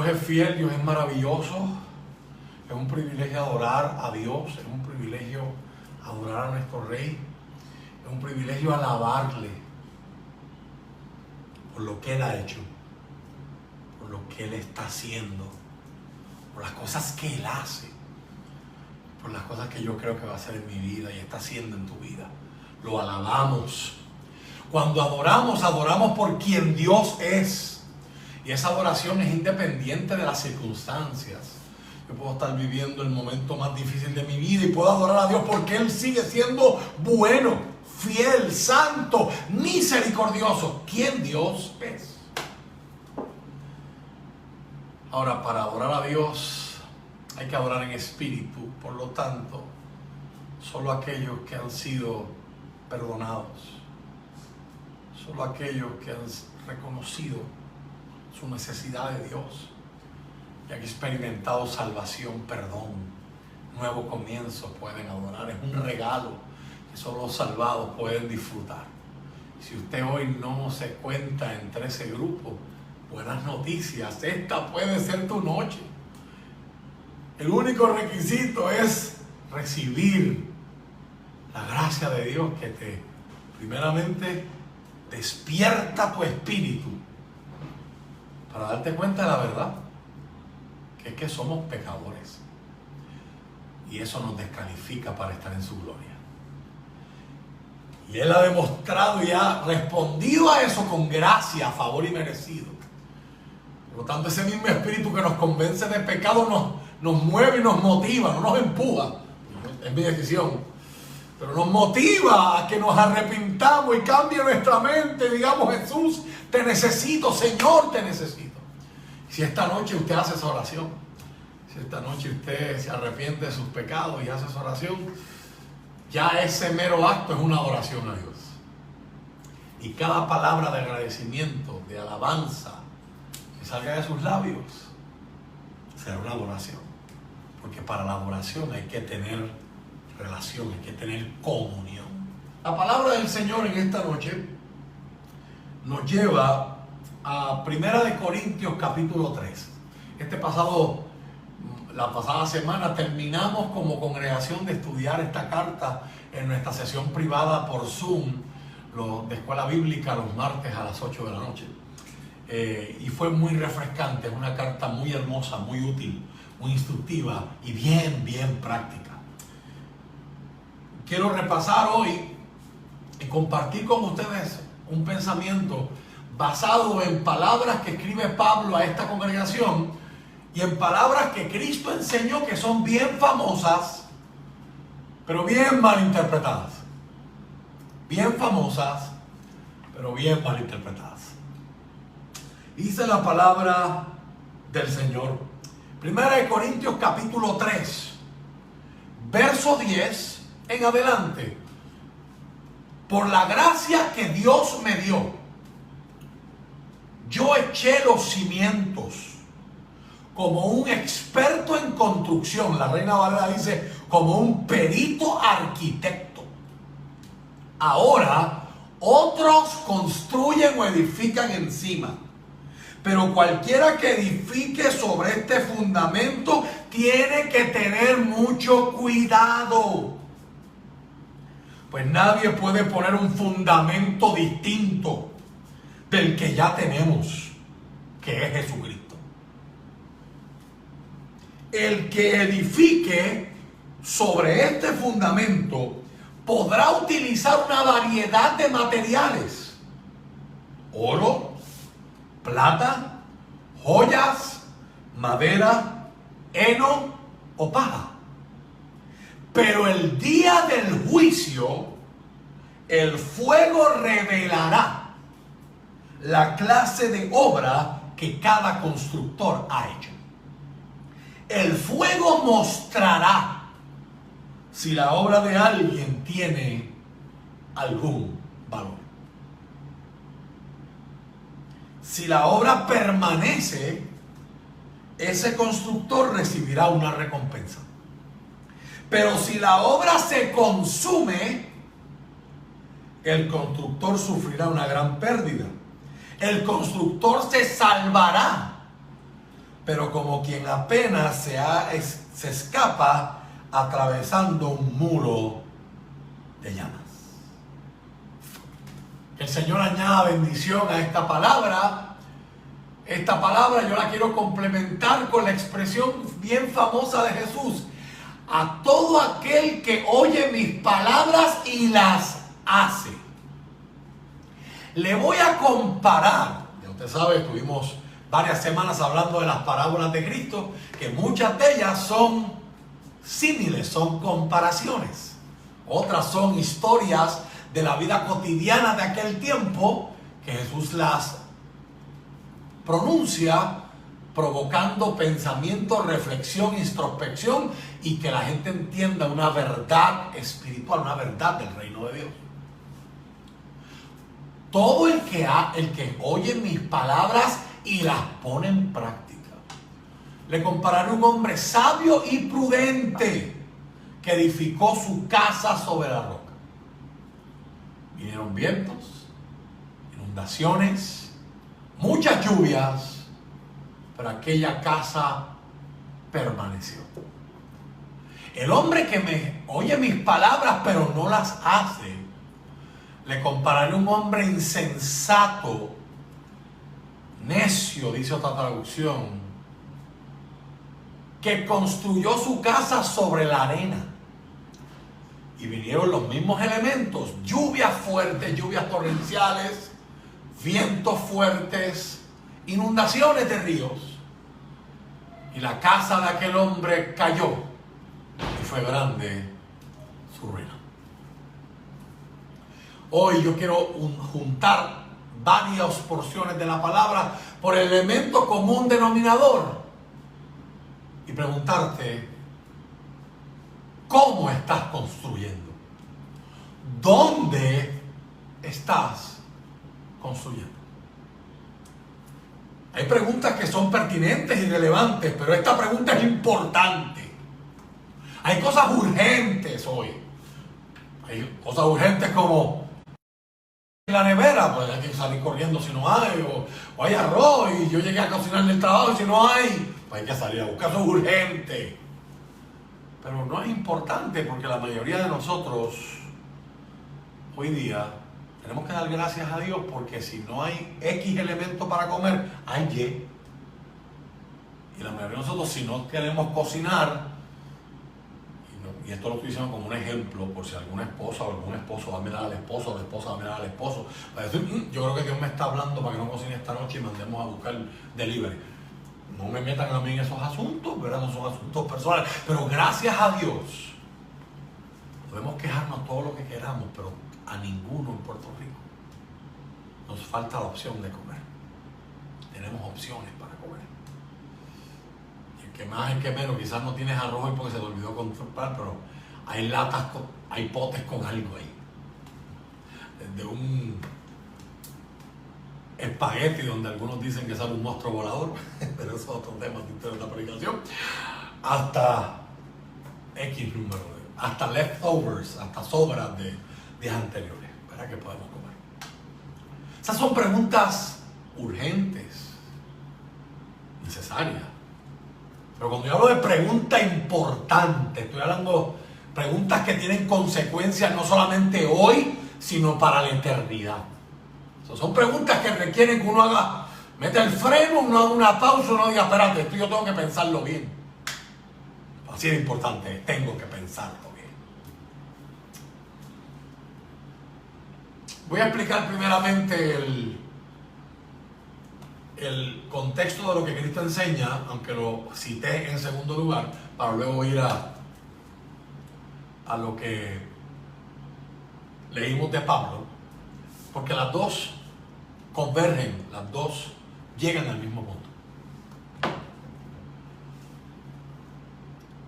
Dios es fiel, Dios es maravilloso. Es un privilegio adorar a Dios, es un privilegio adorar a nuestro Rey, es un privilegio alabarle por lo que Él ha hecho, por lo que Él está haciendo, por las cosas que Él hace, por las cosas que yo creo que va a hacer en mi vida y está haciendo en tu vida. Lo alabamos. Cuando adoramos, adoramos por quien Dios es. Y esa adoración es independiente de las circunstancias. Yo puedo estar viviendo el momento más difícil de mi vida y puedo adorar a Dios porque Él sigue siendo bueno, fiel, santo, misericordioso. ¿Quién Dios es? Ahora, para adorar a Dios hay que adorar en espíritu. Por lo tanto, solo aquellos que han sido perdonados, solo aquellos que han reconocido su necesidad de Dios y han experimentado salvación, perdón, nuevo comienzo, pueden adorar. Es un regalo que solo los salvados pueden disfrutar. Si usted hoy no se cuenta entre ese grupo, buenas noticias, esta puede ser tu noche. El único requisito es recibir la gracia de Dios que te, primeramente, despierta tu espíritu para darte cuenta de la verdad, que es que somos pecadores y eso nos descalifica para estar en su gloria. Y Él ha demostrado y ha respondido a eso con gracia, favor y merecido. Por lo tanto, ese mismo espíritu que nos convence de pecado nos mueve y nos motiva, no nos empuja, es mi decisión, pero nos motiva a que nos arrepintamos y cambie nuestra mente. Digamos: Jesús, te necesito, Señor, te necesito. Si esta noche usted hace esa oración, si esta noche usted se arrepiente de sus pecados y hace esa oración, ya ese mero acto es una adoración a Dios. Y cada palabra de agradecimiento, de alabanza que salga de sus labios será una adoración. Porque para la adoración hay que tener relación, hay que tener comunión. La palabra del Señor en esta noche nos lleva a 1 Corintios capítulo 3. La pasada semana terminamos como congregación de estudiar esta carta en nuestra sesión privada por Zoom de Escuela Bíblica los martes a las 8 de la noche. Y fue muy refrescante, es una carta muy hermosa, muy útil, muy instructiva y bien práctica. Quiero repasar hoy y compartir con ustedes un pensamiento basado en palabras que escribe Pablo a esta congregación y en palabras que Cristo enseñó, que son bien famosas, pero bien mal interpretadas. Bien famosas, pero bien mal interpretadas. Dice la palabra del Señor, 1 Corintios capítulo 3, verso 10 en adelante. Por la gracia que Dios me dio, yo eché los cimientos como un experto en construcción. La Reina Valera dice, como un perito arquitecto. Ahora otros construyen o edifican encima. Pero cualquiera que edifique sobre este fundamento tiene que tener mucho cuidado. Pues nadie puede poner un fundamento distinto del que ya tenemos, que es Jesucristo. El que edifique sobre este fundamento podrá utilizar una variedad de materiales: oro, plata, joyas, madera, heno o paja. Pero el día del juicio, el fuego revelará la clase de obra que cada constructor ha hecho. El fuego mostrará si la obra de alguien tiene algún valor. Si la obra permanece, ese constructor recibirá una recompensa. Pero si la obra se consume, el constructor sufrirá una gran pérdida. El constructor se salvará, pero como quien apenas se escapa atravesando un muro de llamas. Que el Señor añada bendición a esta palabra. Esta palabra yo la quiero complementar con la expresión bien famosa de Jesús: a todo aquel que oye mis palabras y las hace. Le voy a comparar, ya usted sabe, estuvimos varias semanas hablando de las parábolas de Cristo, que muchas de ellas son símiles, son comparaciones. Otras son historias de la vida cotidiana de aquel tiempo que Jesús las pronuncia, provocando pensamiento, reflexión, introspección, y que la gente entienda una verdad espiritual, una verdad del reino de Dios. Todo el que oye mis palabras y las pone en práctica. Le compararé a un hombre sabio y prudente que edificó su casa sobre la roca. Vinieron vientos, inundaciones, muchas lluvias, pero aquella casa permaneció. El hombre que me oye mis palabras pero no las hace, le compararé a un hombre insensato, necio, dice otra traducción, que construyó su casa sobre la arena. Y vinieron los mismos elementos: lluvias fuertes, lluvias torrenciales, vientos fuertes, inundaciones de ríos. Y la casa de aquel hombre cayó, y fue grande su ruina. Hoy yo quiero juntar varias porciones de la palabra por el elemento común denominador y preguntarte: ¿cómo estás construyendo? ¿Dónde estás construyendo? Hay preguntas que son pertinentes y relevantes, pero esta pregunta es importante. Hay cosas urgentes hoy. Hay cosas urgentes como en la nevera, pues hay que salir corriendo si no hay, o hay arroz y yo llegué a cocinar en el trabajo y si no hay, pues hay que salir a buscar. Eso es urgente. Pero no es importante, porque la mayoría de nosotros hoy día tenemos que dar gracias a Dios, porque si no hay X elemento para comer, hay Y. Y la mayoría de nosotros, si no queremos cocinar, y esto lo estoy diciendo como un ejemplo, por si alguna esposa o algún esposo va a mirar al esposo, o la esposa va a mirar al esposo, va a decir: yo creo que Dios me está hablando para que no cocine esta noche y mandemos a buscar delivery. No me metan a mí en esos asuntos, ¿verdad? No son asuntos personales. Pero gracias a Dios, podemos quejarnos todo lo que queramos, pero a ninguno en Puerto Rico nos falta la opción de comer. Tenemos opciones para comer. Y el que más, el que menos, quizás no tienes arroz hoy porque se te olvidó comprar, pero hay latas, hay potes con algo ahí. Desde un espagueti, donde algunos dicen que sale un monstruo volador, pero eso es otro tema de la predicación, hasta X número, hasta leftovers, hasta sobras de días anteriores, ¿verdad? Que podemos comer. Esas son preguntas urgentes, necesarias. Pero cuando yo hablo de pregunta importante, estoy hablando de preguntas que tienen consecuencias no solamente hoy, sino para la eternidad. Son preguntas que requieren que uno meta el freno, uno haga una pausa, uno diga: espérate, esto yo tengo que pensarlo bien. Así de importante, tengo que pensarlo bien. Voy a explicar primeramente el contexto de lo que Cristo enseña, aunque lo cité en segundo lugar, para luego ir a lo que leímos de Pablo, porque las dos convergen, las dos llegan al mismo punto.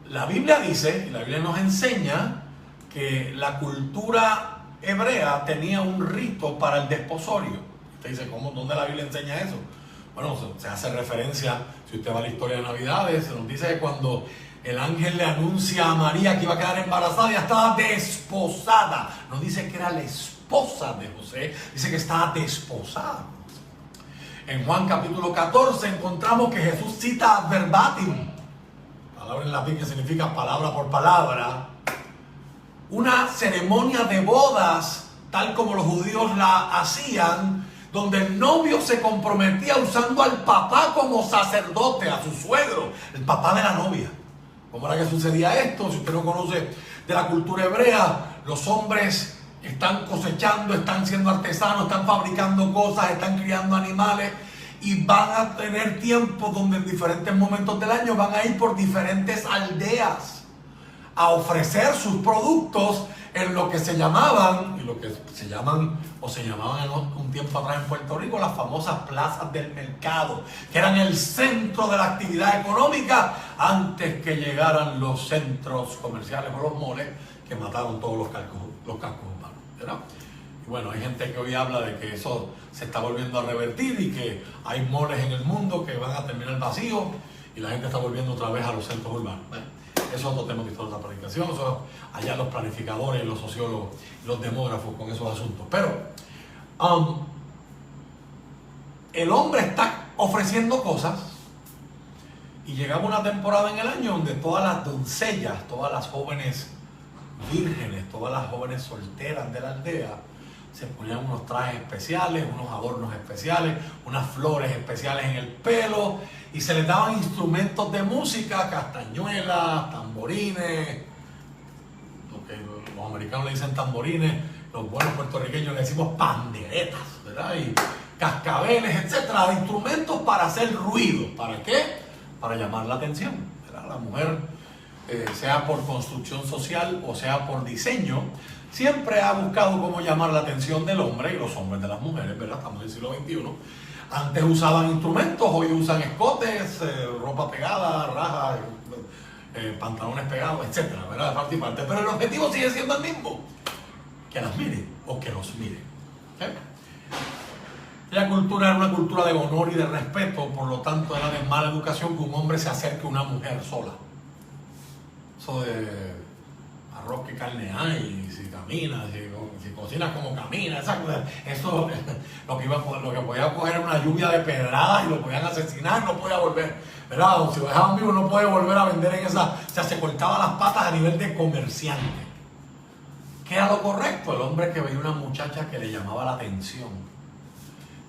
La Biblia dice, y la Biblia nos enseña, que la cultura hebrea tenía un rito para el desposorio. Usted dice: ¿cómo? ¿Dónde la Biblia enseña eso? Bueno, se hace referencia, si usted va a la historia de Navidades, se nos dice que cuando el ángel le anuncia a María que iba a quedar embarazada, ya estaba desposada. No dice que era la esposa de José, dice que estaba desposada. En Juan capítulo 14 encontramos que Jesús cita verbatim, palabra en latín que significa palabra por palabra, una ceremonia de bodas tal como los judíos la hacían, donde el novio se comprometía usando al papá como sacerdote, a su suegro, el papá de la novia. ¿Cómo era que sucedía esto? Si usted no conoce de la cultura hebrea, los hombres están cosechando, están siendo artesanos, están fabricando cosas, están criando animales y van a tener tiempo donde en diferentes momentos del año van a ir por diferentes aldeas a ofrecer sus productos en lo que se llamaban, y lo que se llaman o se llamaban en un tiempo atrás en Puerto Rico, las famosas plazas del mercado, que eran el centro de la actividad económica antes que llegaran los centros comerciales o los moles que mataron todos los cascos urbanos, ¿verdad? Y bueno, hay gente que hoy habla de que eso se está volviendo a revertir y que hay moles en el mundo que van a terminar vacíos y la gente está volviendo otra vez a los centros urbanos. Bueno, eso es otro tema que está en otra planificación, eso allá los planificadores, los sociólogos, los demógrafos con esos asuntos. Pero el hombre está ofreciendo cosas y llegamos a una temporada en el año donde todas las doncellas, todas las jóvenes vírgenes, todas las jóvenes solteras de la aldea se ponían unos trajes especiales, unos adornos especiales, unas flores especiales en el pelo y se les daban instrumentos de música, castañuelas, tamborines, lo que los americanos le dicen tamborines, los buenos puertorriqueños le decimos panderetas, ¿verdad? Y cascabeles, etcétera, instrumentos para hacer ruido. ¿Para qué? Para llamar la atención, ¿verdad? La mujer, sea por construcción social o sea por diseño, siempre ha buscado cómo llamar la atención del hombre y los hombres de las mujeres, ¿verdad? Estamos en el siglo XXI. Antes usaban instrumentos, hoy usan escotes, ropa pegada, rajas, pantalones pegados, etcétera, ¿verdad? De parte y parte. Pero el objetivo sigue siendo el mismo: que las miren o que los miren. La cultura era una cultura de honor y de respeto, por lo tanto era de mala educación que un hombre se acerque a una mujer sola. Eso de arroz que carne hay, si caminas, si cocinas como caminas, eso lo que podía coger era una lluvia de pedradas y lo podían asesinar, no podía volver, ¿verdad? O si lo dejaban vivo no podía volver a vender en esa, o sea, se cortaba las patas a nivel de comerciante. ¿Qué era lo correcto? El hombre que veía una muchacha que le llamaba la atención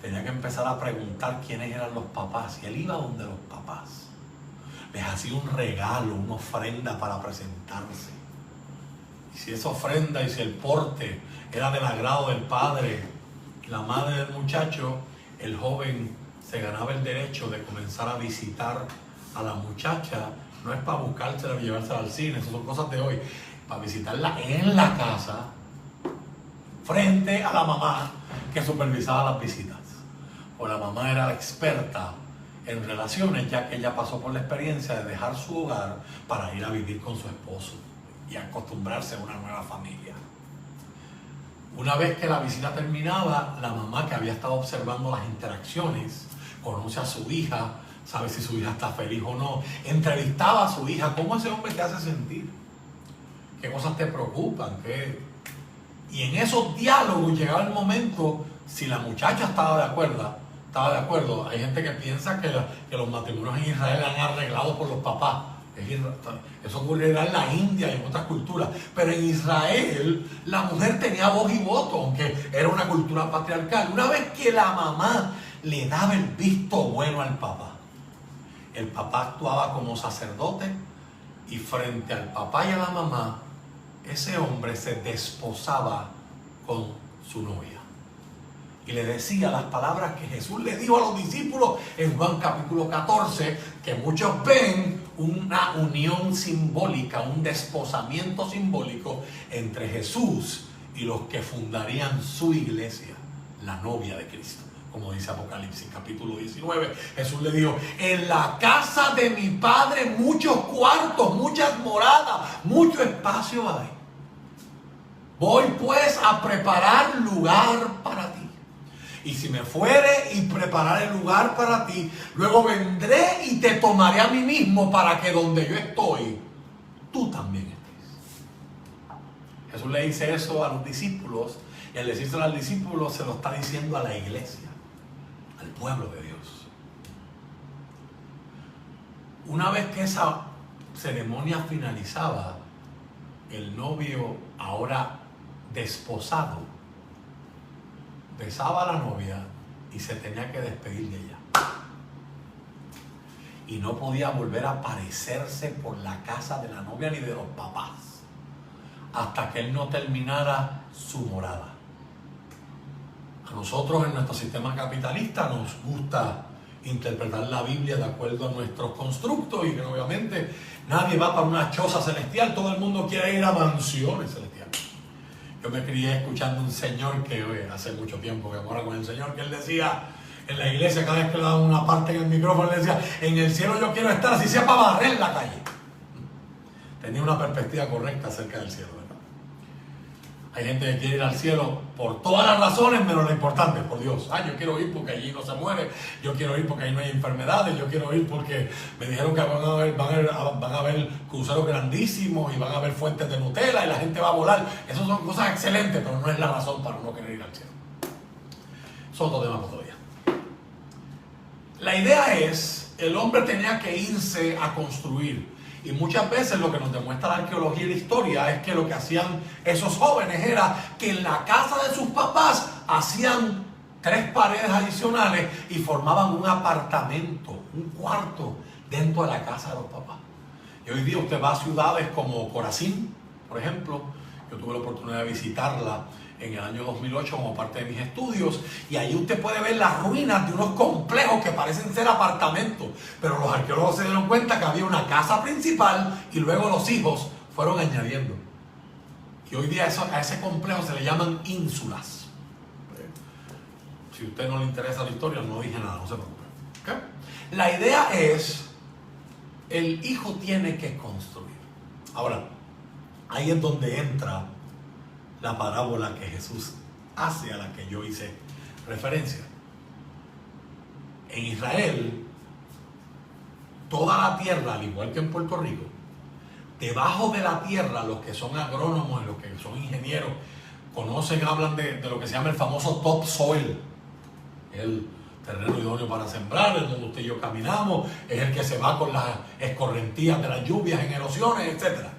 tenía que empezar a preguntar quiénes eran los papás, y él iba donde los papás les hacía un regalo, una ofrenda para presentarse. Y si esa ofrenda y si el porte era del agrado del padre, la madre del muchacho, el joven se ganaba el derecho de comenzar a visitar a la muchacha. No es para buscársela y llevársela al cine, esas son cosas de hoy. Para visitarla en la casa, frente a la mamá que supervisaba las visitas. O la mamá era la experta en relaciones, ya que ella pasó por la experiencia de dejar su hogar para ir a vivir con su esposo y acostumbrarse a una nueva familia. Una vez que la visita terminaba, la mamá, que había estado observando las interacciones, conoce a su hija, sabe si su hija está feliz o no, entrevistaba a su hija: ¿cómo ese hombre te hace sentir? ¿Qué cosas te preocupan? Y en esos diálogos llegaba el momento, si la muchacha estaba de acuerdo, hay gente que piensa que los matrimonios en Israel eran arreglados por los papás. Eso ocurrirá en la India y en otras culturas, pero en Israel la mujer tenía voz y voto, aunque era una cultura patriarcal. Una vez que la mamá le daba el visto bueno al papá, el papá actuaba como sacerdote, y frente al papá y a la mamá, ese hombre se desposaba con su novia y le decía las palabras que Jesús le dijo a los discípulos en Juan capítulo 14, que muchos ven una unión simbólica, un desposamiento simbólico entre Jesús y los que fundarían su iglesia, la novia de Cristo. Como dice Apocalipsis capítulo 19, Jesús le dijo: en la casa de mi Padre muchos cuartos, muchas moradas, mucho espacio hay. Voy pues a preparar lugar para ti. Y si me fuere y prepararé el lugar para ti, luego vendré y te tomaré a mí mismo, para que donde yo estoy, tú también estés. Jesús le dice eso a los discípulos, y al decírselo al discípulo se lo está diciendo a la iglesia, al pueblo de Dios. Una vez que esa ceremonia finalizaba, el novio, ahora desposado, besaba a la novia y se tenía que despedir de ella. Y no podía volver a aparecerse por la casa de la novia ni de los papás hasta que él no terminara su morada. A nosotros en nuestro sistema capitalista nos gusta interpretar la Biblia de acuerdo a nuestros constructos y que obviamente nadie va para una choza celestial, todo el mundo quiere ir a mansiones celestiales. Yo me crié escuchando un señor que hace mucho tiempo que mora con el Señor, que él decía en la iglesia, cada vez que le daban una parte en el micrófono, él decía: en el cielo yo quiero estar, así sea para barrer la calle. Tenía una perspectiva correcta acerca del cielo, ¿verdad? Hay gente que quiere ir al cielo por todas las razones, menos la importante, por Dios. Yo quiero ir porque allí no se muere, yo quiero ir porque allí no hay enfermedades, yo quiero ir porque me dijeron que van a haber cruceros grandísimos y van a haber fuentes de Nutella y la gente va a volar. Esas son cosas excelentes, pero no es la razón para no querer ir al cielo. Eso es otro tema todavía. La idea es, el hombre tenía que irse a construir. Y muchas veces lo que nos demuestra la arqueología y la historia es que lo que hacían esos jóvenes era que en la casa de sus papás hacían 3 paredes adicionales y formaban un apartamento, un cuarto dentro de la casa de los papás. Y hoy día usted va a ciudades como Corazín, por ejemplo. Yo tuve la oportunidad de visitarla en el año 2008 como parte de mis estudios, y ahí usted puede ver las ruinas de unos complejos que parecen ser apartamentos, pero los arqueólogos se dieron cuenta que había una casa principal y luego los hijos fueron añadiendo. Y hoy día a ese complejo se le llaman ínsulas. Si a usted no le interesa la historia, no dije nada, no se preocupe. ¿Okay? La idea es, el hijo tiene que construir. Ahora, ahí es donde entra la parábola que Jesús hace, a la que yo hice referencia. En Israel, toda la tierra, al igual que en Puerto Rico, debajo de la tierra, los que son agrónomos, los que son ingenieros, conocen, hablan de lo que se llama el famoso topsoil, el terreno idóneo para sembrar, el donde usted y yo caminamos, es el que se va con las escorrentías de las lluvias en erosiones, etcétera.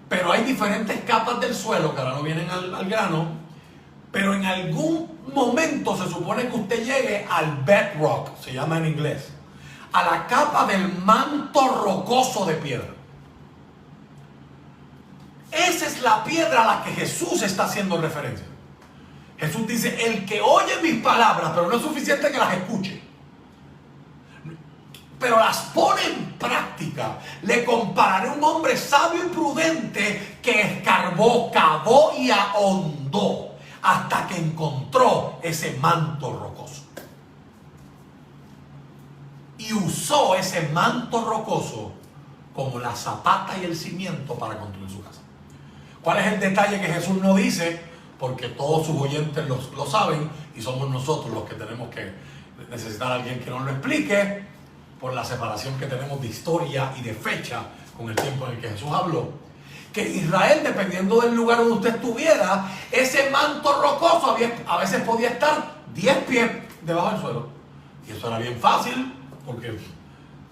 Pero hay diferentes capas del suelo que ahora no vienen al grano, pero en algún momento se supone que usted llegue al bedrock, se llama en inglés, a la capa del manto rocoso de piedra. Esa es la piedra a la que Jesús está haciendo referencia. Jesús dice: el que oye mis palabras, pero no es suficiente que las escuche, pero las pone en práctica, le compararé a un hombre sabio y prudente que escarbó, cavó y ahondó hasta que encontró ese manto rocoso. Y usó ese manto rocoso como la zapata y el cimiento para construir su casa. ¿Cuál es el detalle que Jesús no dice? Porque todos sus oyentes lo saben y somos nosotros los que tenemos que necesitar a alguien que nos lo explique, por la separación que tenemos de historia y de fecha con el tiempo en el que Jesús habló. Que Israel, dependiendo del lugar donde usted estuviera, ese manto rocoso a veces podía estar 10 pies debajo del suelo. Y eso era bien fácil, porque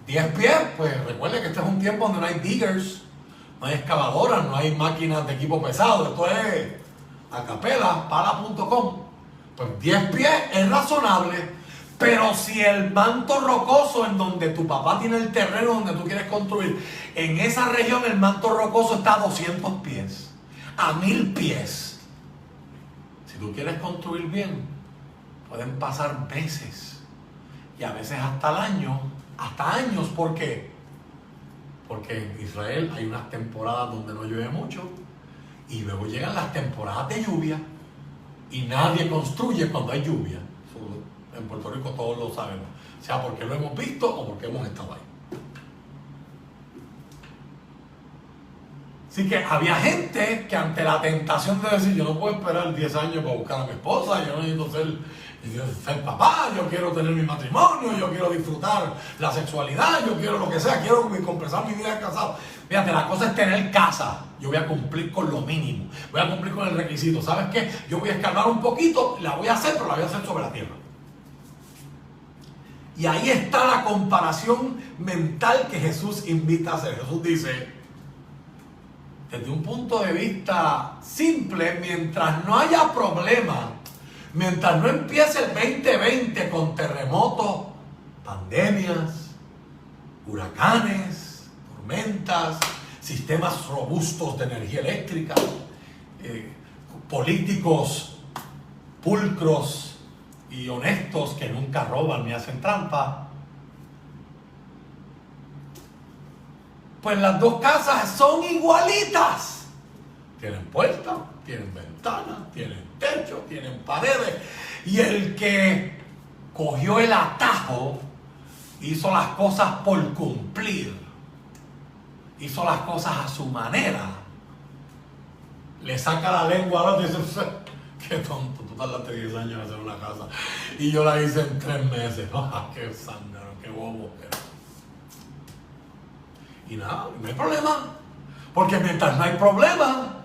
10 pies, pues recuerde que este es un tiempo donde no hay diggers, no hay excavadoras, no hay máquinas de equipo pesado. Esto es a capela, pala.com. Pues 10 pies es razonable. Pero si el manto rocoso en donde tu papá tiene el terreno donde tú quieres construir, en esa región el manto rocoso está a 200 pies, a 1000 pies. Si tú quieres construir bien, pueden pasar meses y a veces hasta el año, hasta años. ¿Por qué? Porque en Israel hay unas temporadas donde no llueve mucho y luego llegan las temporadas de lluvia y nadie construye cuando hay lluvia. En Puerto Rico todos lo sabemos, sea porque lo hemos visto o porque hemos estado ahí. Así que había gente que ante la tentación de decir: yo no puedo esperar 10 años para buscar a mi esposa, yo no necesito ser papá, yo quiero tener mi matrimonio, yo quiero disfrutar la sexualidad, yo quiero lo que sea, quiero compensar mi vida de casado. Fíjate, la cosa es tener casa. Yo voy a cumplir con lo mínimo, voy a cumplir con el requisito. ¿Sabes qué? Yo voy a escarbar un poquito, la voy a hacer, pero la voy a hacer sobre la tierra. Y ahí está la comparación mental que Jesús invita a hacer. Jesús dice, desde un punto de vista simple, mientras no haya problema, mientras no empiece el 2020 con terremotos, pandemias, huracanes, tormentas, sistemas robustos de energía eléctrica, políticos pulcros y honestos que nunca roban ni hacen trampa, pues las dos casas son igualitas. Tienen puertas, tienen ventanas, tienen techo, tienen paredes. Y el que cogió el atajo hizo las cosas por cumplir, hizo las cosas a su manera, le saca la lengua a otro y dice, qué tonto, tú tardaste 10 años en hacer una casa y yo la hice en 3 meses. Qué zángano, qué bobo era. Y nada, no hay problema, porque mientras no hay problema,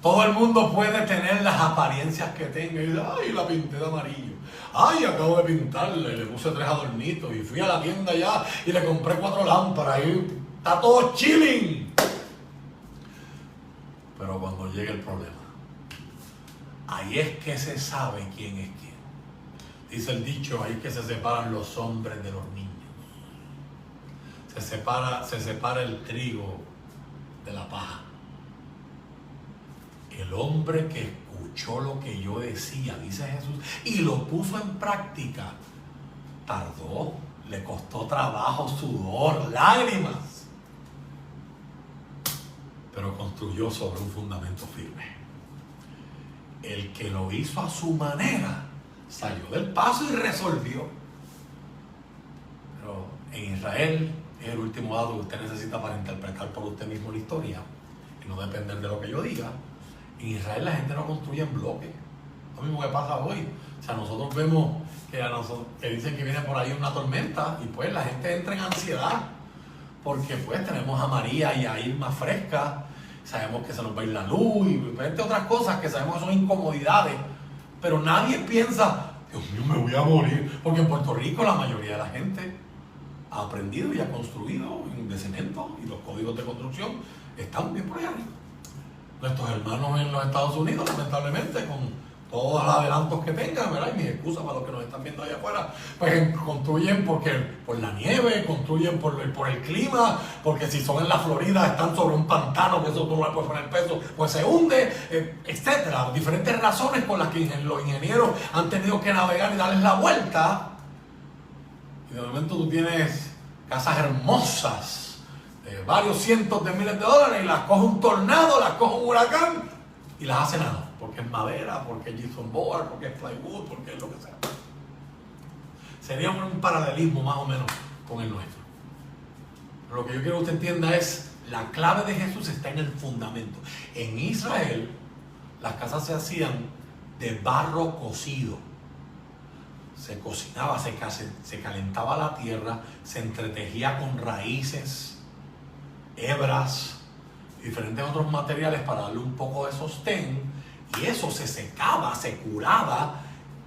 todo el mundo puede tener las apariencias que tenga. Y dice, ay, la pinté de amarillo. Ay, acabo de pintarla y le puse 3 adornitos. Y fui a la tienda ya y le compré 4 lámparas. Y está todo chilling. Pero cuando llega el problema, ahí es que se sabe quién es quién. Dice el dicho, ahí que se separan los hombres de los niños. Se separa el trigo de la paja. El hombre que escuchó lo que yo decía, dice Jesús, y lo puso en práctica, tardó, le costó trabajo, sudor, lágrimas, pero construyó sobre un fundamento firme. El que lo hizo a su manera salió del paso y resolvió. Pero en Israel, es el último dato que usted necesita para interpretar por usted mismo la historia y no depender de lo que yo diga. En Israel la gente no construye en bloques. Lo mismo que pasa hoy. O sea, nosotros vemos que dicen que viene por ahí una tormenta y pues la gente entra en ansiedad porque pues tenemos a María y a Irma fresca, sabemos que se nos va a ir la luz y entre otras cosas que sabemos que son incomodidades, pero nadie piensa, Dios mío, me voy a morir, porque en Puerto Rico la mayoría de la gente ha aprendido y ha construido de cemento y los códigos de construcción están bien por allá arriba. Nuestros hermanos en los Estados Unidos, lamentablemente, con todos los adelantos que tengan, ¿verdad? Y mis excusas para los que nos están viendo allá afuera, pues construyen por la nieve, construyen por el clima, porque si son en la Florida están sobre un pantano, que eso tú no le puedes poner peso, pues se hunde, etcétera. Diferentes razones por las que los ingenieros han tenido que navegar y darles la vuelta. Y de momento tú tienes casas hermosas, varios cientos de miles de dólares, y las coge un tornado, las coge un huracán y las hace nada, porque es madera, porque es gypsum board, porque es plywood, porque es lo que sea. Sería un paralelismo más o menos con el nuestro. Pero lo que yo quiero que usted entienda es, la clave de Jesús está en el fundamento. En Israel las casas se hacían de barro cocido. Se cocinaba, se calentaba la tierra, se entretejía con raíces, hebras, diferentes otros materiales para darle un poco de sostén, y eso se secaba, se curaba,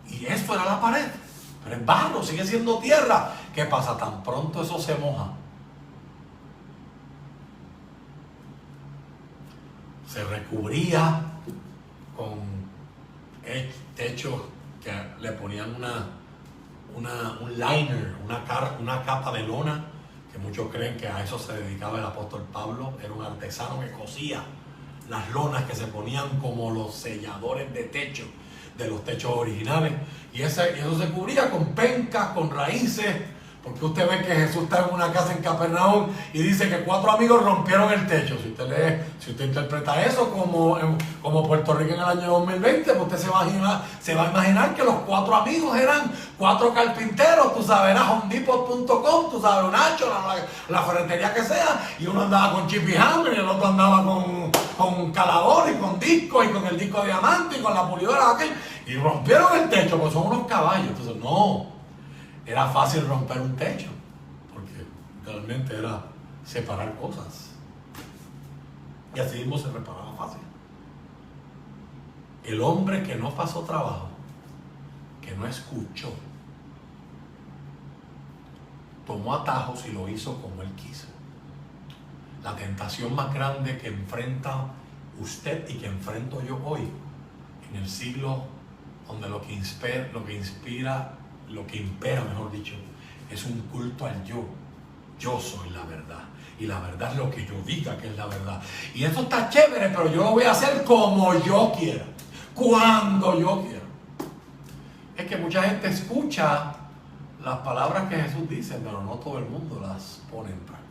y eso era la pared. Pero es barro, sigue siendo tierra. ¿Qué pasa? Tan pronto eso se moja, se recubría con techos que le ponían un liner, una capa de lona, que muchos creen que a eso se dedicaba el apóstol Pablo. Era un artesano que cosía las lonas que se ponían como los selladores de techo, de los techos originales, y eso se cubría con pencas, con raíces, porque usted ve que Jesús está en una casa en Capernaum y dice que 4 amigos rompieron el techo. Si usted interpreta eso como Puerto Rico en el año 2020, pues usted se va a imaginar que los 4 amigos eran 4 carpinteros, tú sabes, era homedepot.com, tú sabes, un hacho, la ferretería que sea, y uno andaba con chip y hammer, y el otro andaba con calador y con disco, y con el disco de diamante, y con la pulidora aquel, y rompieron el techo, pues son unos caballos. Entonces, no, era fácil romper un techo, porque realmente era separar cosas, y así mismo se reparaba fácil. El hombre que no pasó trabajo, que no escuchó, tomó atajos y lo hizo como él quiso. La tentación más grande que enfrenta usted y que enfrento yo hoy, en el siglo donde lo que impera, mejor dicho, es un culto al yo. Yo soy la verdad. Y la verdad es lo que yo diga que es la verdad. Y eso está chévere, pero yo lo voy a hacer como yo quiera, cuando yo quiera. Es que mucha gente escucha las palabras que Jesús dice, pero no todo el mundo las pone en práctica.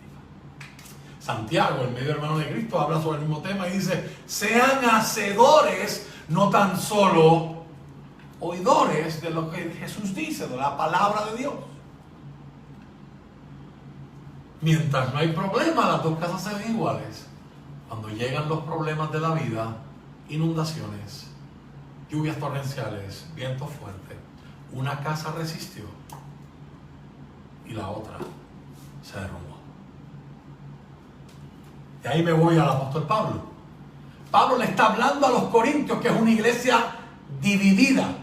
Santiago, el medio hermano de Cristo, habla sobre el mismo tema y dice: sean hacedores, no tan solo oidores de lo que Jesús dice, de la palabra de Dios. Mientras no hay problema, las dos casas se ven iguales. Cuando llegan los problemas de la vida, inundaciones, lluvias torrenciales, viento fuerte, una casa resistió y la otra se derrumbó. Y ahí me voy al apóstol Pablo. Pablo le está hablando a los corintios que es una iglesia dividida.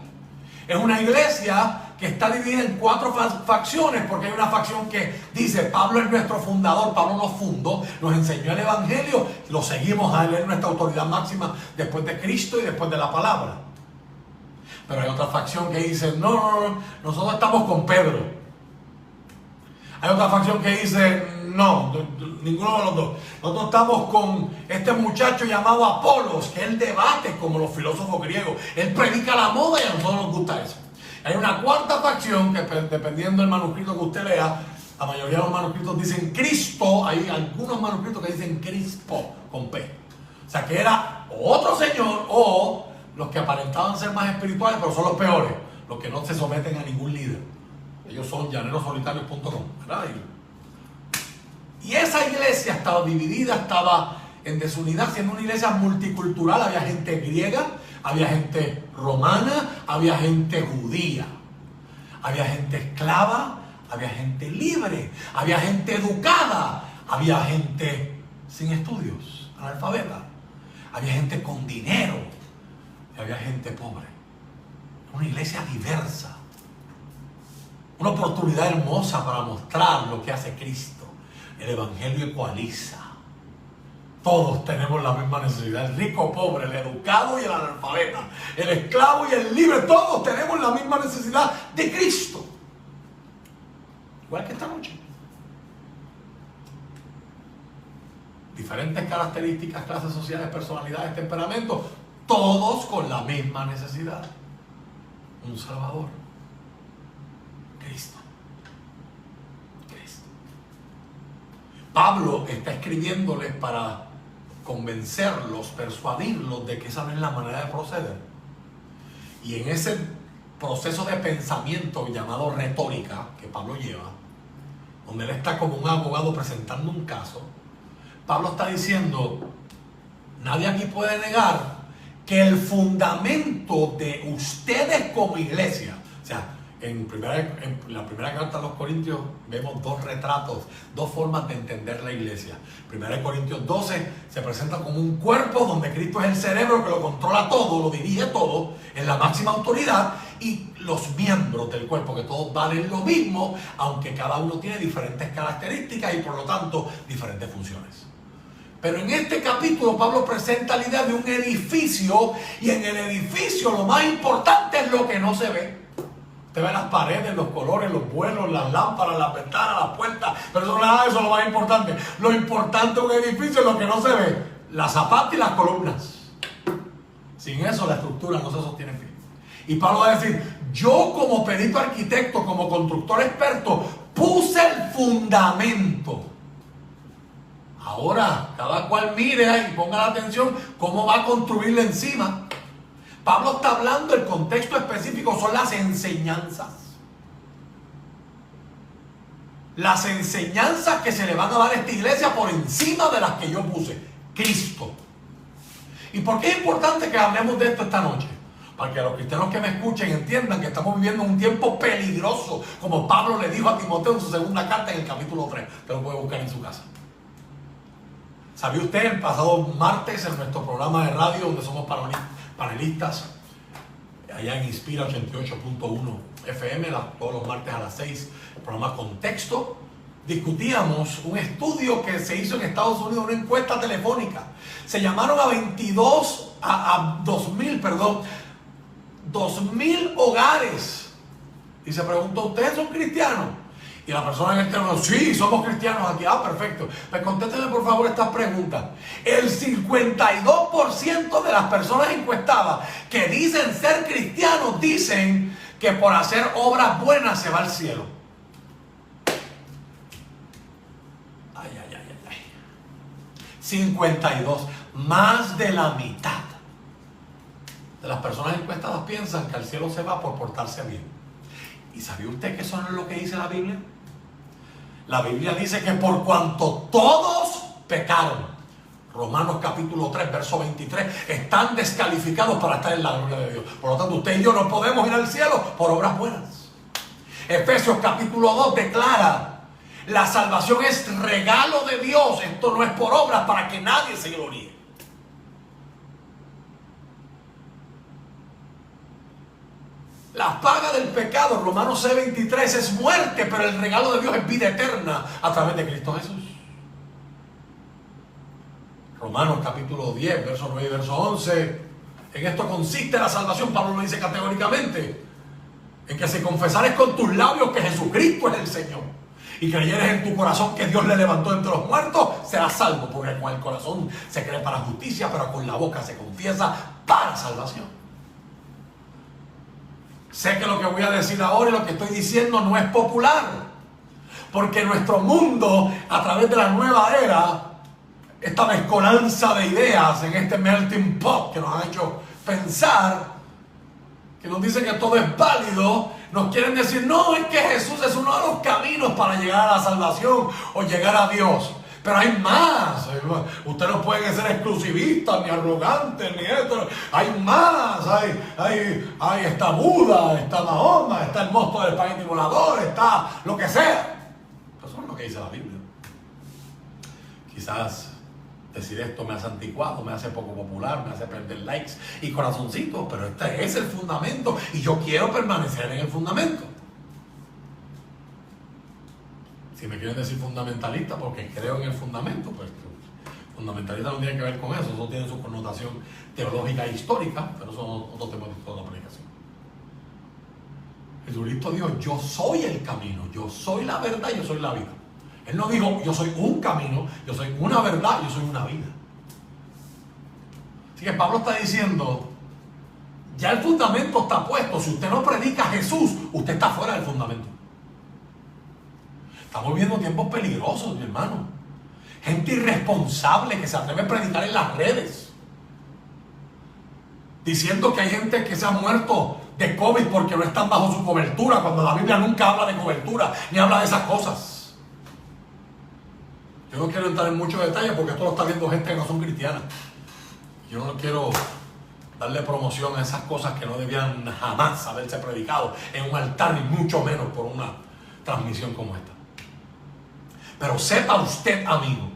Es una iglesia que está dividida en 4 facciones, porque hay una facción que dice: Pablo es nuestro fundador, Pablo nos fundó, nos enseñó el evangelio, lo seguimos a él, es nuestra autoridad máxima después de Cristo y después de la palabra. Pero hay otra facción que dice: no, nosotros estamos con Pedro. Hay otra facción que dice: no, ninguno de los dos. Nosotros estamos con este muchacho llamado Apolos, que él debate como los filósofos griegos. Él predica la moda y a nosotros nos gusta eso. Hay una cuarta facción que, dependiendo del manuscrito que usted lea, la mayoría de los manuscritos dicen Cristo. Hay algunos manuscritos que dicen Crispo con P. O sea que era otro señor, o los que aparentaban ser más espirituales, pero son los peores, los que no se someten a ningún líder. Ellos son llanerosolitarios.com, ¿verdad? Y esa iglesia estaba dividida, estaba en desunidad, siendo una iglesia multicultural. Había gente griega, había gente romana, había gente judía, había gente esclava, había gente libre, había gente educada, había gente sin estudios, analfabeta, había gente con dinero y había gente pobre. Una iglesia diversa, una oportunidad hermosa para mostrar lo que hace Cristo. El evangelio ecualiza. Todos tenemos la misma necesidad: el rico, pobre, el educado y el analfabeta, el esclavo y el libre. Todos tenemos la misma necesidad de Cristo, igual que esta noche. Diferentes características, clases sociales, personalidades, temperamentos, todos con la misma necesidad: un Salvador, Cristo. Pablo está escribiéndoles para convencerlos, persuadirlos de que esa no es la manera de proceder. Y en ese proceso de pensamiento llamado retórica que Pablo lleva, donde él está como un abogado presentando un caso, Pablo está diciendo: nadie aquí puede negar que el fundamento de ustedes como iglesia, o sea, en la primera carta a los Corintios vemos 2 retratos, 2 formas de entender la iglesia. 1 Corintios 12 se presenta como un cuerpo donde Cristo es el cerebro que lo controla todo, lo dirige todo, es la máxima autoridad, y los miembros del cuerpo, que todos valen lo mismo, aunque cada uno tiene diferentes características y por lo tanto diferentes funciones. Pero en este capítulo Pablo presenta la idea de un edificio, y en el edificio lo más importante es lo que no se ve. Usted ve las paredes, los colores, los vuelos, las lámparas, las ventanas, las puertas, pero eso nada de eso es lo más importante. Lo importante de un edificio es lo que no se ve: la zapata y las columnas. Sin eso la estructura no se sostiene firme. Y Pablo va a decir: yo como perito arquitecto, como constructor experto, puse el fundamento. Ahora cada cual mire y ponga la atención cómo va a construirle encima. Pablo está hablando, el contexto específico son las enseñanzas. Las enseñanzas que se le van a dar a esta iglesia por encima de las que yo puse. Cristo. ¿Y por qué es importante que hablemos de esto esta noche? Para que los cristianos que me escuchen entiendan que estamos viviendo un tiempo peligroso, como Pablo le dijo a Timoteo en su segunda carta en el capítulo 3. Usted lo puede buscar en su casa. ¿Sabía usted? El pasado martes en nuestro programa de radio, donde somos panelistas, allá en Inspira 88.1 FM, todos los martes a las 6, el programa Contexto, discutíamos un estudio que se hizo en Estados Unidos, una encuesta telefónica. Se llamaron a 2.000 hogares. Y se preguntó, ¿ustedes son cristianos? Y la persona en el teléfono, sí, somos cristianos aquí. Ah, perfecto. Pues contésteme por favor estas preguntas. El 52% de las personas encuestadas que dicen ser cristianos dicen que por hacer obras buenas se va al cielo. Ay, ay, ay, ay. 52, más de la mitad de las personas encuestadas piensan que al cielo se va por portarse bien. ¿Y sabía usted que eso no es lo que dice la Biblia? La Biblia dice que por cuanto todos pecaron, Romanos capítulo 3, verso 23, están descalificados para estar en la gloria de Dios. Por lo tanto, usted y yo no podemos ir al cielo por obras buenas. Efesios capítulo 2 declara, la salvación es regalo de Dios, esto no es por obras para que nadie se gloríe. La paga del pecado, Romanos 6:23, es muerte, pero el regalo de Dios es vida eterna a través de Cristo Jesús. Romanos capítulo 10, verso 9 y verso 11. En esto consiste la salvación, Pablo lo dice categóricamente, en que si confesares con tus labios que Jesucristo es el Señor y creyeres en tu corazón que Dios le levantó entre los muertos, serás salvo, porque con el corazón se cree para justicia, pero con la boca se confiesa para salvación. Sé que lo que voy a decir ahora y lo que estoy diciendo no es popular, porque nuestro mundo, a través de la nueva era, esta mezcolanza de ideas en este melting pot que nos han hecho pensar, que nos dicen que todo es válido, nos quieren decir, no, es que Jesús es uno de los caminos para llegar a la salvación o llegar a Dios. Pero hay más. Ustedes no pueden ser exclusivistas, ni arrogantes, ni esto. Hay más. Hay está Buda, está Mahoma, está el monstruo del espagueti volador, está lo que sea. Eso es lo que dice la Biblia. Quizás decir esto me hace anticuado, me hace poco popular, me hace perder likes y corazoncitos, pero este es el fundamento y yo quiero permanecer en el fundamento. Si me quieren decir fundamentalista porque creo en el fundamento, pues fundamentalista no tiene que ver con eso tiene su connotación teológica e histórica, pero eso es otro tema de toda la predicación. Jesucristo dijo, yo soy el camino, yo soy la verdad, yo soy la vida. Él no dijo, yo soy un camino, yo soy una verdad, yo soy una vida. Así que Pablo está diciendo, ya el fundamento está puesto. Si usted no predica a Jesús, usted está fuera del fundamento. Estamos viviendo tiempos peligrosos, mi hermano. Gente irresponsable que se atreve a predicar en las redes, diciendo que hay gente que se ha muerto de COVID porque no están bajo su cobertura, cuando la Biblia nunca habla de cobertura, ni habla de esas cosas. Yo no quiero entrar en muchos detalles porque esto lo está viendo gente que no son cristianas. Yo no quiero darle promoción a esas cosas que no debían jamás haberse predicado en un altar, ni mucho menos por una transmisión como esta. Pero sepa usted, amigo,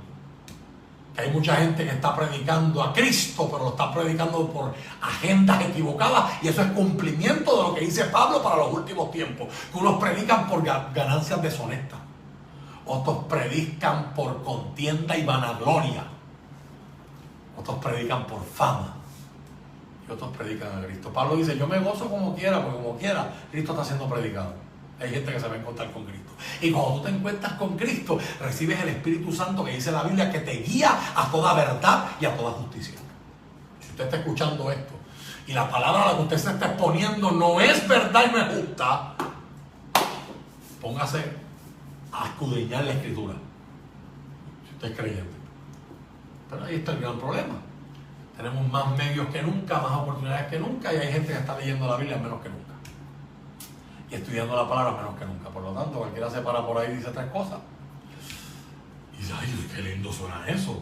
que hay mucha gente que está predicando a Cristo, pero lo está predicando por agendas equivocadas, y eso es cumplimiento de lo que dice Pablo para los últimos tiempos, que unos predican por ganancias deshonestas, otros predican por contienda y vanagloria, otros predican por fama, y otros predican a Cristo. Pablo dice, yo me gozo como quiera, porque como quiera Cristo está siendo predicado. Hay gente que se va a encontrar con Cristo. Y cuando tú te encuentras con Cristo, recibes el Espíritu Santo, que dice la Biblia, que te guía a toda verdad y a toda justicia. Si usted está escuchando esto y la palabra a la que usted se está exponiendo no es verdad y no es justa, póngase a escudriñar la Escritura, si usted es creyente. Pero ahí está el gran problema. Tenemos más medios que nunca, más oportunidades que nunca, y hay gente que está leyendo la Biblia menos que nunca y estudiando la palabra menos que nunca. Por lo tanto, cualquiera se para por ahí y dice tres cosas y dice, ay, qué lindo suena eso.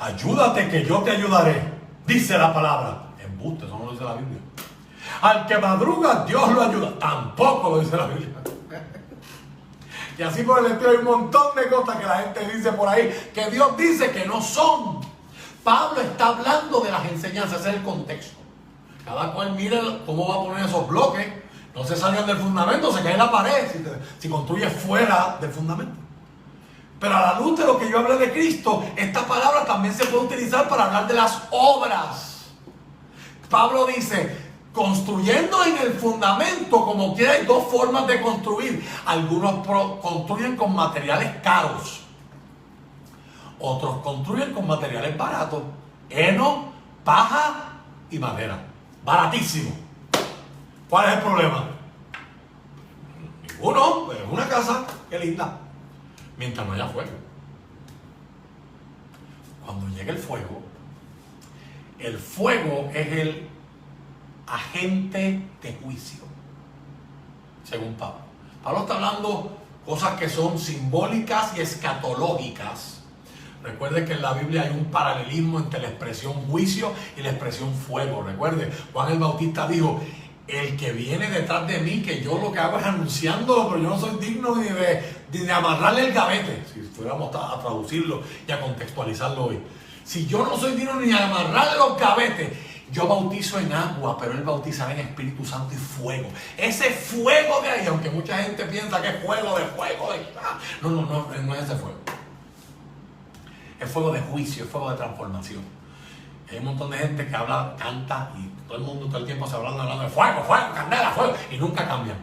Ayúdate que yo te ayudaré, dice la palabra. Embuste, eso no lo dice la Biblia. Al que madruga, Dios lo ayuda. Tampoco lo dice la Biblia. Y así por el estilo hay un montón de cosas que la gente dice por ahí, que Dios dice que no son. Pablo está hablando de las enseñanzas, ese es el contexto. Cada cual mire cómo va a poner esos bloques. No se salgan del fundamento, se cae en la pared si construyes fuera del fundamento. Pero a la luz de lo que yo hablé de Cristo, esta palabra también se puede utilizar para hablar de las obras. Pablo dice, construyendo en el fundamento, como quiera, hay dos formas de construir. Algunos construyen con materiales caros. Otros construyen con materiales baratos. Heno, paja y madera. Baratísimo. ¿Cuál es el problema? Ninguno. Es una casa, qué linda. Mientras no haya fuego. Cuando llegue el fuego es el agente de juicio, según Pablo. Pablo está hablando cosas que son simbólicas y escatológicas. Recuerde que en la Biblia hay un paralelismo entre la expresión juicio y la expresión fuego. Recuerde, Juan el Bautista dijo, el que viene detrás de mí, que yo lo que hago es anunciándolo, pero yo no soy digno ni de amarrarle el gavete, si fuéramos a traducirlo y a contextualizarlo hoy. Si yo no soy digno ni de amarrarle los gavetes, yo bautizo en agua, pero él bautizará en Espíritu Santo y fuego. Ese fuego de ahí, aunque mucha gente piensa que es fuego. No es ese fuego. Es fuego de juicio, es fuego de transformación. Hay un montón de gente que habla, canta y todo el mundo todo el tiempo se hablando de fuego, candela, fuego, y nunca cambian.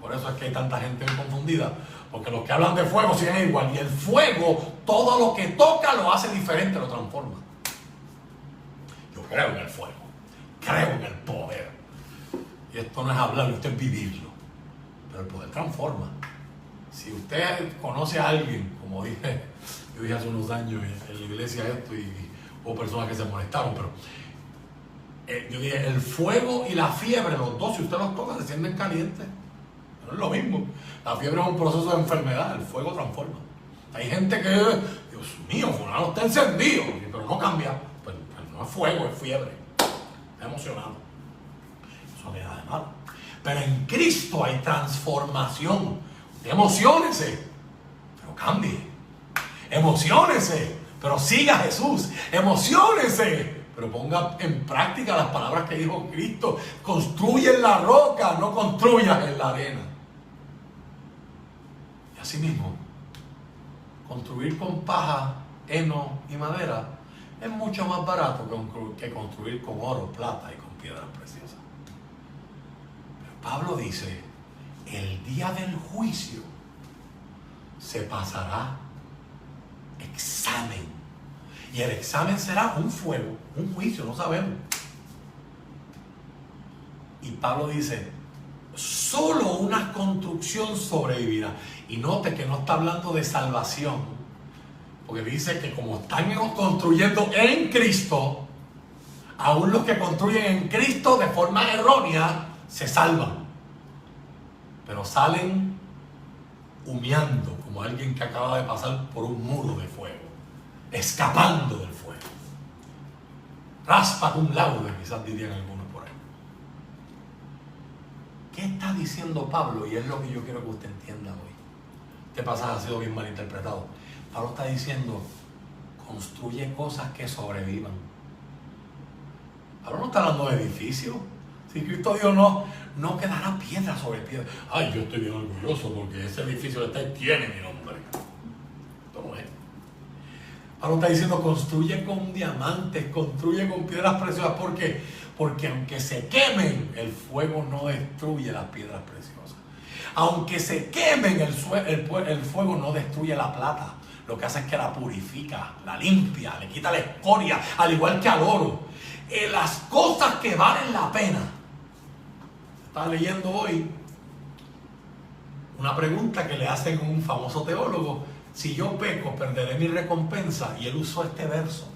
Por eso es que hay tanta gente confundida, porque los que hablan de fuego siguen igual, y el fuego, todo lo que toca lo hace diferente, lo transforma. Yo creo en el fuego, creo en el poder, y esto no es hablarlo, esto es vivirlo, pero el poder transforma. Si usted conoce a alguien, como yo dije hace unos años en la iglesia esto, y hubo personas que se molestaron, pero yo dije, el fuego y la fiebre, los dos, si usted los toca, se sienten calientes. No es lo mismo. La fiebre es un proceso de enfermedad, el fuego transforma. Hay gente que, Dios mío, fulano está encendido, pero no cambia. Pues no es fuego, es fiebre. Está emocionado. Eso no es nada de malo. Pero en Cristo hay transformación. Usted emociónese, pero cambie. Emociónese, pero siga a Jesús. Emociónese, pero ponga en práctica las palabras que dijo Cristo. Construye en la roca, no construyas en la arena. Y así mismo, construir con paja, heno y madera es mucho más barato que construir con oro, plata y con piedras preciosas. Pero Pablo dice, el día del juicio se pasará examen. Y el examen será un fuego, un juicio, no sabemos. Y Pablo dice, solo una construcción sobrevivirá. Y note que no está hablando de salvación, porque dice que como están construyendo en Cristo, aún los que construyen en Cristo de forma errónea se salvan. Pero salen humeando como alguien que acaba de pasar por un muro de fuego, escapando del fuego. Raspa un laude, quizás dirían algunos por ahí. ¿Qué está diciendo Pablo? Y es lo que yo quiero que usted entienda hoy. Este pasaje ha sido bien mal interpretado. Pablo está diciendo, construye cosas que sobrevivan. Pablo no está hablando de edificios. Si Cristo dijo no quedará piedra sobre piedra. Ay, yo estoy bien orgulloso porque ese edificio de usted tiene mi nombre. Esto no es. Pablo está diciendo, construye con diamantes, construye con piedras preciosas. ¿Por qué? Porque aunque se quemen, el fuego no destruye las piedras preciosas. Aunque se quemen, el fuego no destruye la plata. Lo que hace es que la purifica, la limpia, le quita la escoria, al igual que al oro. Las cosas que valen la pena. Estaba leyendo hoy una pregunta que le hacen a un famoso teólogo. Si yo peco, perderé mi recompensa. Y él usó este verso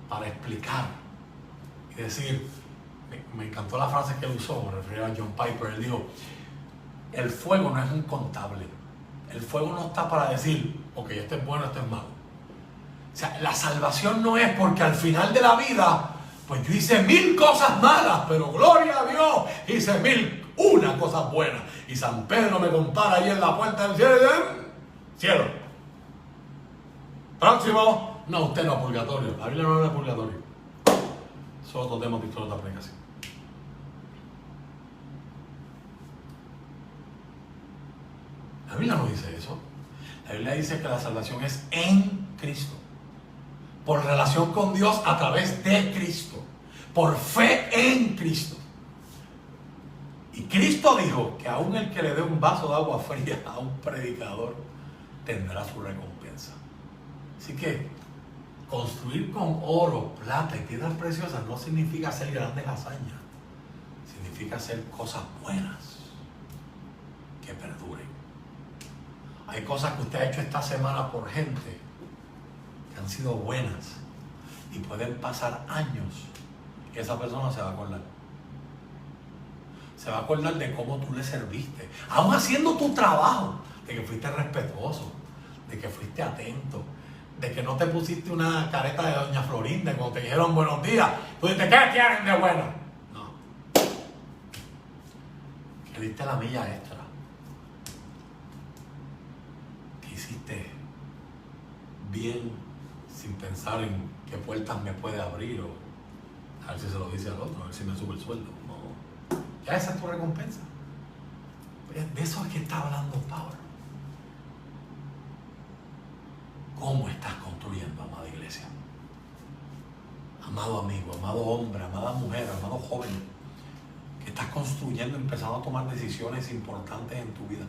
para explicar y decir, me encantó la frase que él usó, me refiero a John Piper. Él dijo, el fuego no es un contable. El fuego no está para decir, ok, esto es bueno, esto es malo. O sea, la salvación no es porque al final de la vida, pues yo hice 1000 cosas malas, pero gloria a Dios, hice 1001 cosas buenas. Y San Pedro me compara ahí en la puerta del cielo. Próximo. No, usted no, purgatorio. La Biblia no habla de purgatorio. Eso es otro tema de otra aplicación. La Biblia no dice eso. La La Biblia dice que la salvación es en Cristo, por relación con Dios a través de Cristo, por fe en Cristo. Y Cristo dijo que aún el que le dé un vaso de agua fría a un predicador tendrá su recompensa. Así que construir con oro, plata y piedras preciosas no significa hacer grandes hazañas. Significa hacer cosas buenas que perduren. Hay cosas que usted ha hecho esta semana por gente que han sido buenas y pueden pasar años y esa persona se va a acordar. Se va a acordar de cómo tú le serviste, aún haciendo tu trabajo, de que fuiste respetuoso, de que fuiste atento, de que no te pusiste una careta de Doña Florinda cuando te dijeron buenos días. Tú dijiste, ¿qué quieren de bueno? No. Que diste la milla extra. Que hiciste bien sin pensar en qué puertas me puede abrir o a ver si se lo dice al otro, a ver si me sube el sueldo. No. Ya esa es tu recompensa. De eso es que está hablando Pablo. ¿Cómo estás construyendo, amada iglesia? Amado amigo, amado hombre, amada mujer, amado joven, que estás construyendo, empezando a tomar decisiones importantes en tu vida.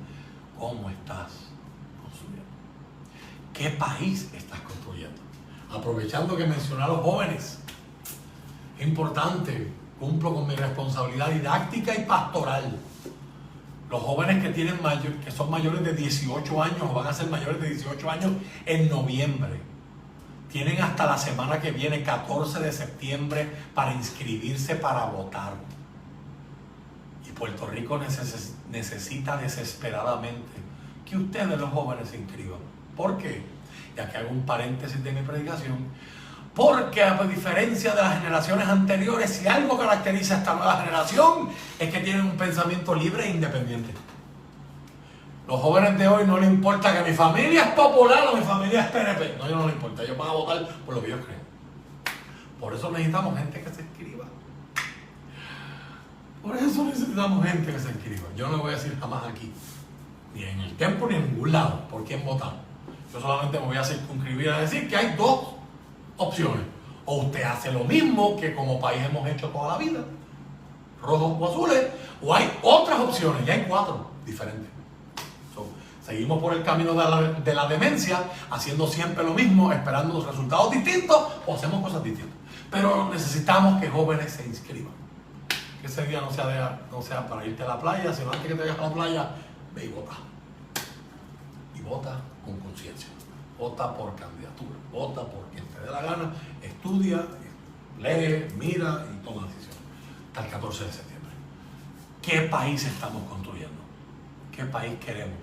¿Cómo estás construyendo? ¿Qué país estás construyendo? Aprovechando que mencioné a los jóvenes, es importante, cumplo con mi responsabilidad didáctica y pastoral. Los jóvenes que son mayores de 18 años o van a ser mayores de 18 años en noviembre, tienen hasta la semana que viene, 14 de septiembre, para inscribirse para votar. Y Puerto Rico necesita desesperadamente que ustedes, los jóvenes, se inscriban. ¿Por qué? Ya que hago un paréntesis de mi predicación. Porque a diferencia de las generaciones anteriores, si algo caracteriza a esta nueva generación es que tienen un pensamiento libre e independiente. Los jóvenes de hoy no les importa que mi familia es popular o mi familia es PNP. No, a ellos no les importa, ellos van a votar por lo que ellos creen. Por eso necesitamos gente que se inscriba. Por eso necesitamos gente que se inscriba. Yo no le voy a decir jamás aquí, ni en el templo ni en ningún lado, por quién votar. Yo solamente me voy a circunscribir a decir que hay dos opciones. O usted hace lo mismo que como país hemos hecho toda la vida, rojos o azules, o hay otras opciones, y hay 4 diferentes. Seguimos por el camino de la demencia, haciendo siempre lo mismo, esperando los resultados distintos, o hacemos cosas distintas. Pero necesitamos que jóvenes se inscriban. Que ese día no sea para irte a la playa, sino antes que te vayas a la playa, ve y vota. Y vota con conciencia. Vota por candidatura, vota por quien te dé la gana, estudia, lee, mira y toma decisiones. Hasta el 14 de septiembre. ¿Qué país estamos construyendo? ¿Qué país queremos?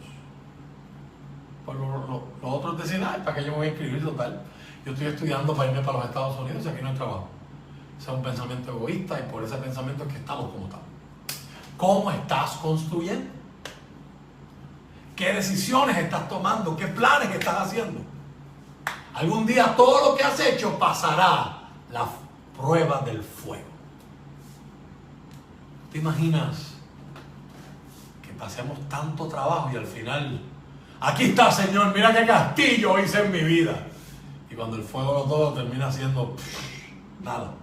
Pues los otros deciden, ¿para qué yo me voy a inscribir total? Yo estoy estudiando para irme para los Estados Unidos y aquí no hay trabajo. Ese es un pensamiento egoísta y por ese pensamiento es que estamos como estamos. ¿Cómo estás construyendo? ¿Qué decisiones estás tomando? ¿Qué planes estás haciendo? Algún día todo lo que has hecho pasará la prueba del fuego. ¿Te imaginas que pasemos tanto trabajo y al final, aquí está, Señor, mira qué castillo hice en mi vida? Y cuando el fuego de todo termina siendo nada.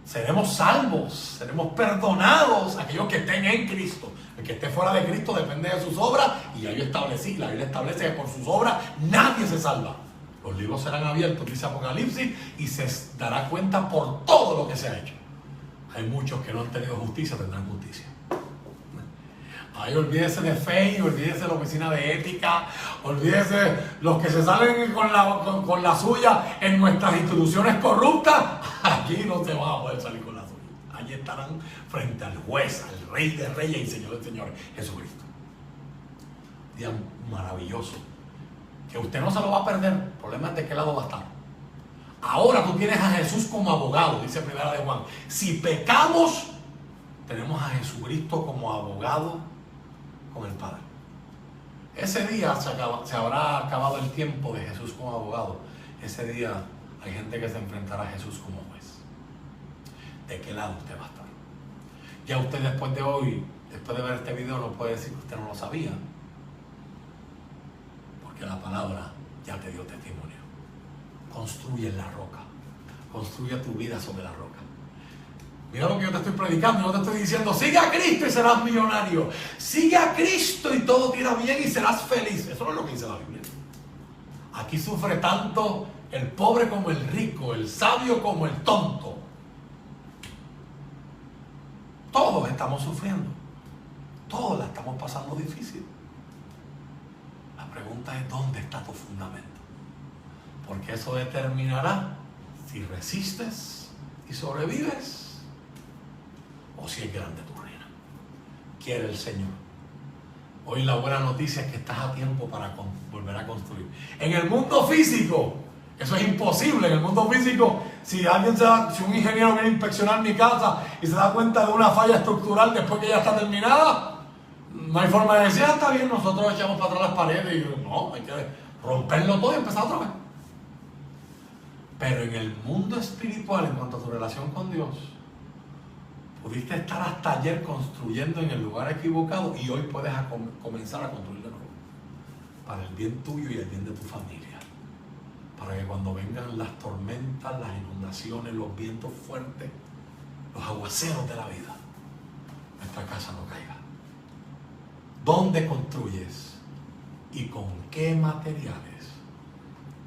Seremos salvos, seremos perdonados, aquellos que estén en Cristo. El que esté fuera de Cristo depende de sus obras, y ya yo establecí, la Biblia establece que por sus obras nadie se salva. Los libros serán abiertos, dice Apocalipsis, y se dará cuenta por todo lo que se ha hecho. Hay muchos que no han tenido justicia, tendrán justicia. Ay, olvídese de fe, olvídese de la oficina de ética, olvídese los que se salen con la suya en nuestras instituciones corruptas. Aquí no se van a poder salir con la suya. Allí estarán frente al juez, al Rey de Reyes y Señor de Señores, Jesucristo. Día maravilloso, que usted no se lo va a perder. El problema es de qué lado va a estar. Ahora tú tienes a Jesús como abogado, dice Primera de Juan. Si pecamos, tenemos a Jesucristo como abogado con el Padre. Ese día se habrá acabado el tiempo de Jesús como abogado. Ese día hay gente que se enfrentará a Jesús como juez. ¿De qué lado usted va a estar? Ya usted después de hoy, después de ver este video, no puede decir que usted no lo sabía. Porque la palabra ya te dio testimonio. Construye en la roca. Construye tu vida sobre la roca. Mira lo que yo te estoy predicando. Yo te estoy diciendo, sigue a Cristo y serás millonario. Sigue a Cristo y todo te irá bien y serás feliz. Eso no es lo que dice la Biblia. Aquí sufre tanto el pobre como el rico, el sabio como el tonto. Todos estamos sufriendo. Todos la estamos pasando difícil. La pregunta es, ¿dónde está tu fundamento? Porque eso determinará si resistes y sobrevives o si es grande tu ruina. Quiere el Señor. Hoy la buena noticia es que estás a tiempo para volver a construir. En el mundo físico, eso es imposible. En el mundo físico, si un ingeniero viene a inspeccionar mi casa y se da cuenta de una falla estructural después que ya está terminada, no hay forma de decir, está bien, nosotros echamos para atrás las paredes y no, hay que romperlo todo y empezar otra vez. Pero en el mundo espiritual, en cuanto a tu relación con Dios, pudiste estar hasta ayer construyendo en el lugar equivocado y hoy puedes comenzar a construir de nuevo. Para el bien tuyo y el bien de tu familia. Para que cuando vengan las tormentas, las inundaciones, los vientos fuertes, los aguaceros de la vida, nuestra casa no caiga. ¿Dónde construyes y con qué materiales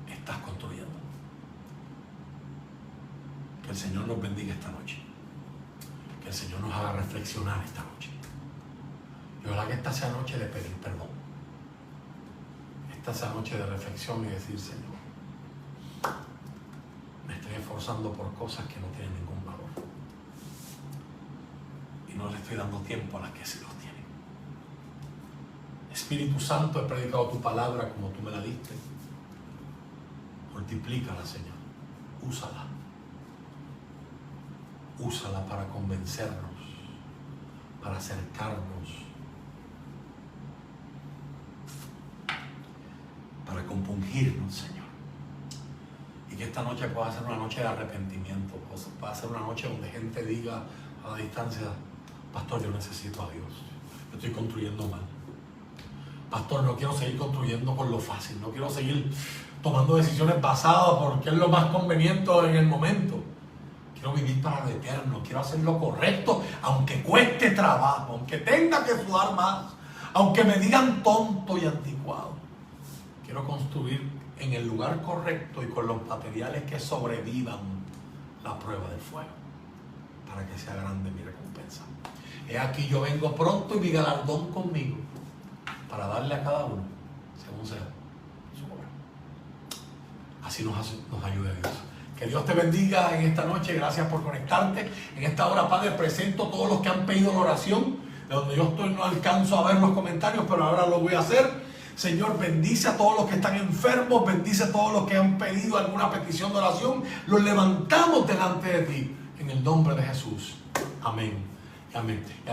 estás construyendo? Que el Señor nos bendiga esta noche. Que el Señor nos haga reflexionar esta noche. Y ojalá que esta sea noche de pedir perdón. Esta sea noche de reflexión y decir, Señor, me estoy esforzando por cosas que no tienen ningún valor. Y no le estoy dando tiempo a las que sí los tienen. Espíritu Santo, he predicado tu palabra como tú me la diste. Multiplícala, Señor. Úsala. Úsala para convencernos, para acercarnos, para compungirnos, Señor. Y que esta noche pueda ser una noche de arrepentimiento, pueda ser una noche donde gente diga a la distancia, pastor, yo necesito a Dios, yo estoy construyendo mal. Pastor, no quiero seguir construyendo por lo fácil, no quiero seguir tomando decisiones basadas porque es lo más conveniente en el momento. Quiero vivir para lo eterno, quiero hacer lo correcto, aunque cueste trabajo, aunque tenga que sudar más, aunque me digan tonto y anticuado. Quiero construir en el lugar correcto y con los materiales que sobrevivan la prueba del fuego, para que sea grande mi recompensa. He aquí yo vengo pronto y mi galardón conmigo, para darle a cada uno, según sea su obra. Así nos ayude Dios. Que Dios te bendiga en esta noche. Gracias por conectarte. En esta hora, Padre, presento a todos los que han pedido la oración. De donde yo estoy no alcanzo a ver los comentarios, pero ahora lo voy a hacer. Señor, bendice a todos los que están enfermos. Bendice a todos los que han pedido alguna petición de oración. Los levantamos delante de ti. En el nombre de Jesús. Amén. Amén.